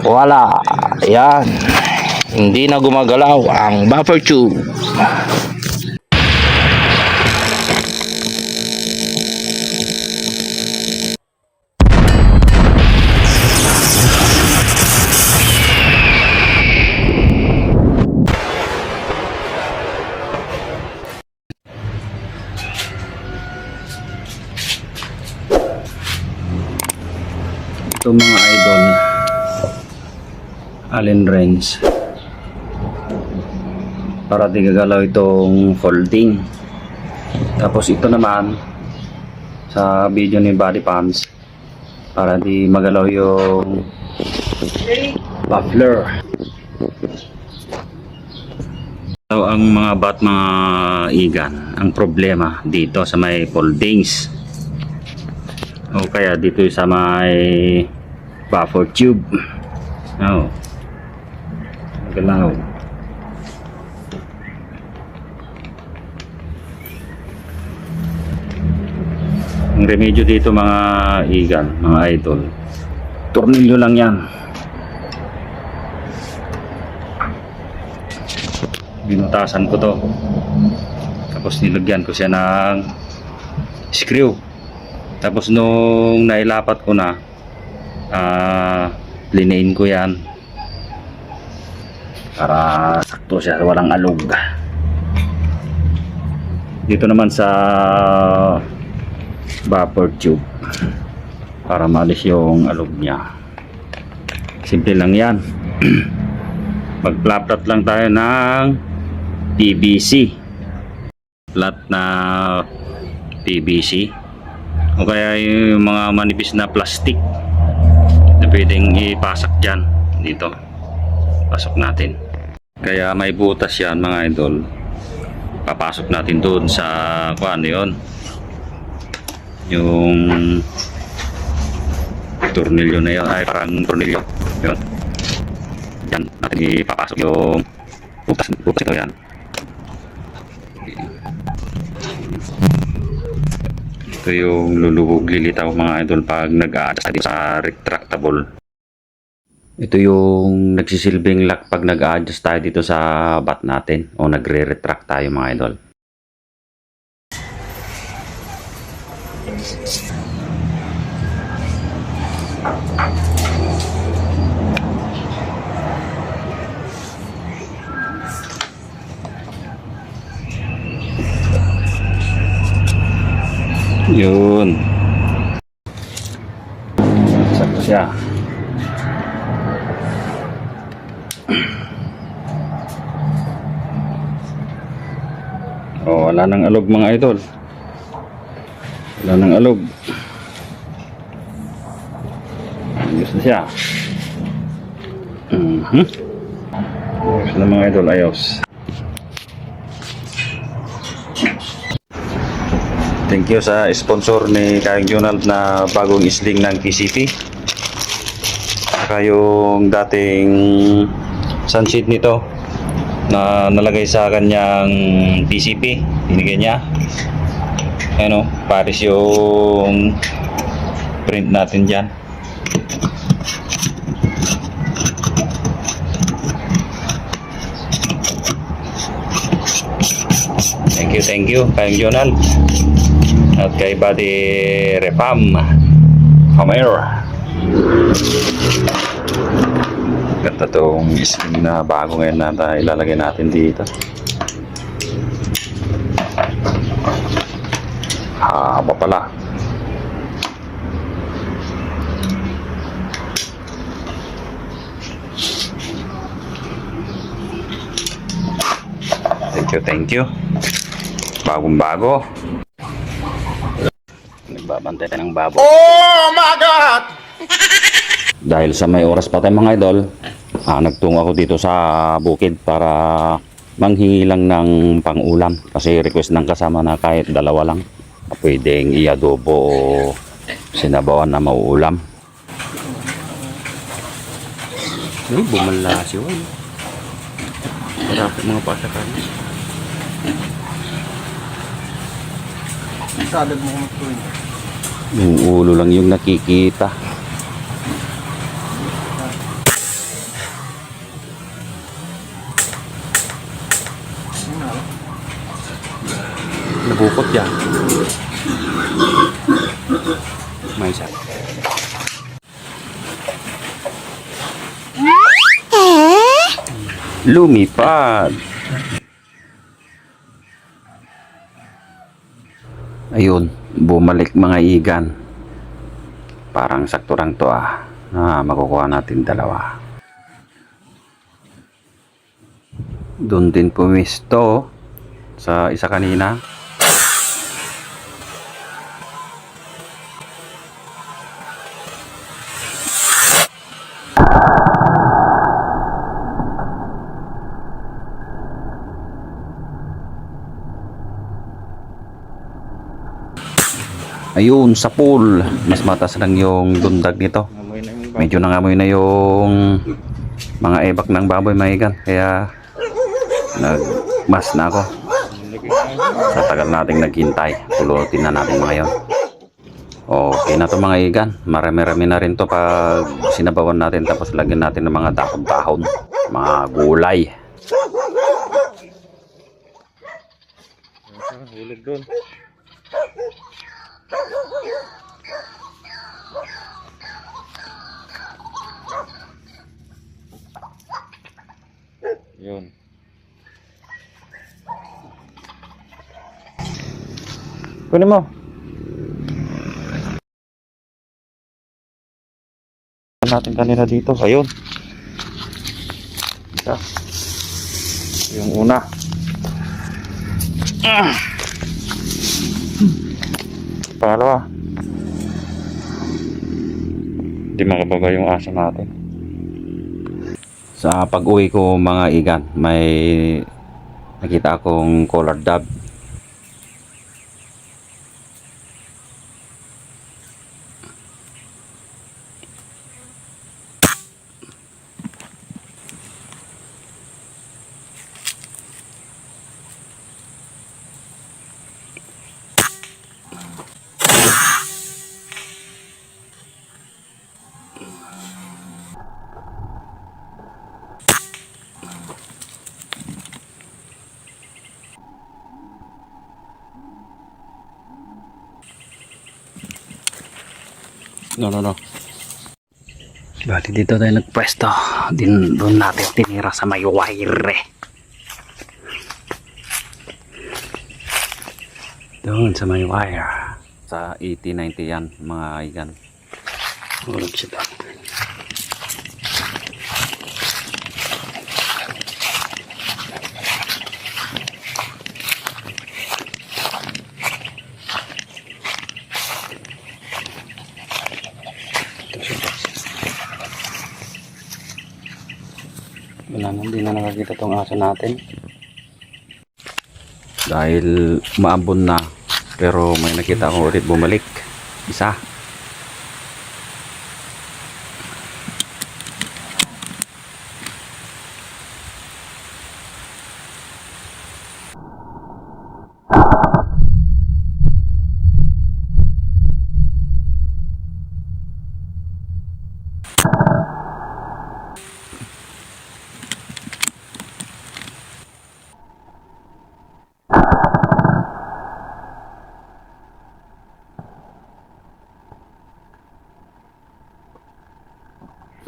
Wala. Yan. Hindi na gumagalaw ang buffer tube. Ito mga idol, Allen wrench para di gagalaw itong folding. Tapos ito naman sa video ni Body Pants para di magalaw yung muffler. So, ang mga mga igan, ang problema dito sa may foldings o kaya dito sa may buffer tube. Galaw. Ang remedyo dito mga igan, mga idol, tornilyo lang yan. Binutasan ko to, tapos nilagyan ko siya ng screw. Tapos nung nailapat ko na, linain ko yan para sakto siya, walang alog. Dito naman sa buffer tube para maalis yung alog niya, simple lang yan. Magplaplat lang tayo ng PVC, flat na PVC o kaya yung mga manipis na plastic na pwedeng ipasak dyan. Dito pasok natin, kaya may butas yan mga idol. Papasok natin doon sa ano yun, yung tornilyo na yun, ay parang tornilyo yun. Yan natin ipapasok yung butas ito yan. Ito yung lulubog lilitaw mga idol pag nag-a-adjust tayo sa retractable. Ito yung nagsisilbing lock pag nag-a-adjust tayo dito sa bat natin o nagre-retract tayo mga idol. Yun. Sakto siya. Oh, wala nang alog mga idol. Wala nang alog. Ayos na siya. Ayos na mga idol, ayos. Thank you sa sponsor ni Kayong Jonald na bagong isling ng PCP. Saka yung dating sunshade nito na nalagay sa kanyang PCP, binigyan niya. Ano, pares yung print natin dyan. Thank you Kayong Jonald at kay Buddy Repam Homer. Ganda tong skin na bago ngayon na ilalagay natin dito. Haba pala. Thank you. Bagong bago. Nagbabantay tayo ng baboy. Oh my God! Dahil sa may oras pa tayo mga idol, nagtungo ako dito sa bukid para manghingi lang ng pang-ulam. Kasi request ng kasama na kahit dalawa lang, pwedeng i-adobo o sinabawan na mauulam. Ay, bumala siya. Marami mga pasakan. Salad mo kung ito. Yung ulo lang yung nakikita. Nabukot yan. May isa. Lumipad. Ayun, bumalik mga igan. Parang sakto lang to makukuha natin dalawa. Doon din pumisto sa isa kanina. Ayun, sa pool. Mas matas lang yung dundag nito. Medyo nangamoy na yung mga ebak ng baboy maigan. Kaya nagmas na ako. Sa tagal nating naghintay. Pulutin na natin mga yon. Okay na to mga igan. Marami-rami na rin to pag sinabawan natin. Tapos lagyan natin ng mga dahon-dahon. Mga gulay. Hulog doon. Yun. Kunin mo. Natin kanina dito. Ayun. Isa. Yung una. Pangalawa. Hindi makababa yung aso natin. Sa pag-uwi ko mga igan, may nakita akong collared dove. No. Bali dito tayo nagpwesto. Doon natin tinira sa may wire. Doon sa may wire. Sa 80-90 yan mga igan. Hulog siya doon. Wala na, hindi na nakakita tong aso natin. Dahil maambon na. Pero may nakita ko ulit bumalik. Isa.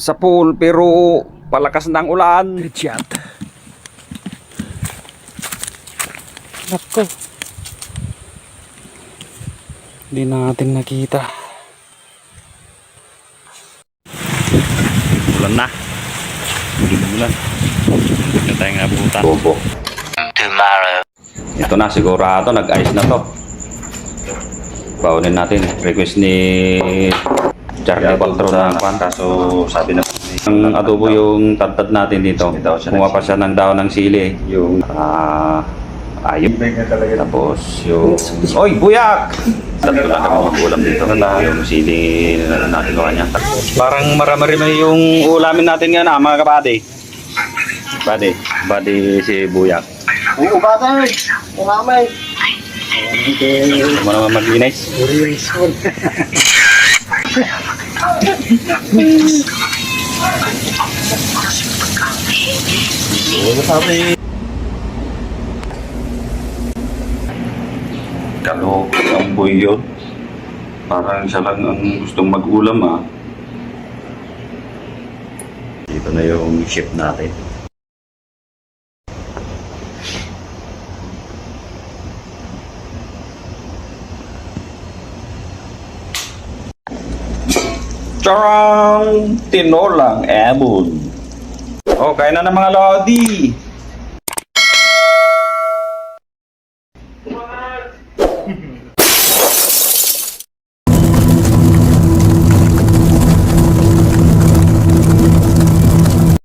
Sa pool pero palakas ng ulan. Richard. Nako. Hindi natin nakita. Ulan na. Ulan. Huwag na tayong abutan. Tomorrow. Ito na, sigurado nag-ice na to. Baunin natin. Request ni Charlie Quattro na kwan. Kaso sabi na ang adobo yung tad natin dito. Kumuha pa siya ng daon ng sili. Yung ayun. Tapos yung oy, buyak! Tatlo lang ang ulam dito. Yung sili na nagawa niya. Parang marami yung ulamin natin nga na mga kabady. Badi si buyak. Oo, batay. Umamay. Ano mo naman maglinis? Kalok ang boy yun. Parang siya lang ang gustong mag-ulam ah. Dito na yung chef natin. Charang! Tinolang ebon. Oh, kain na ng mga lodi.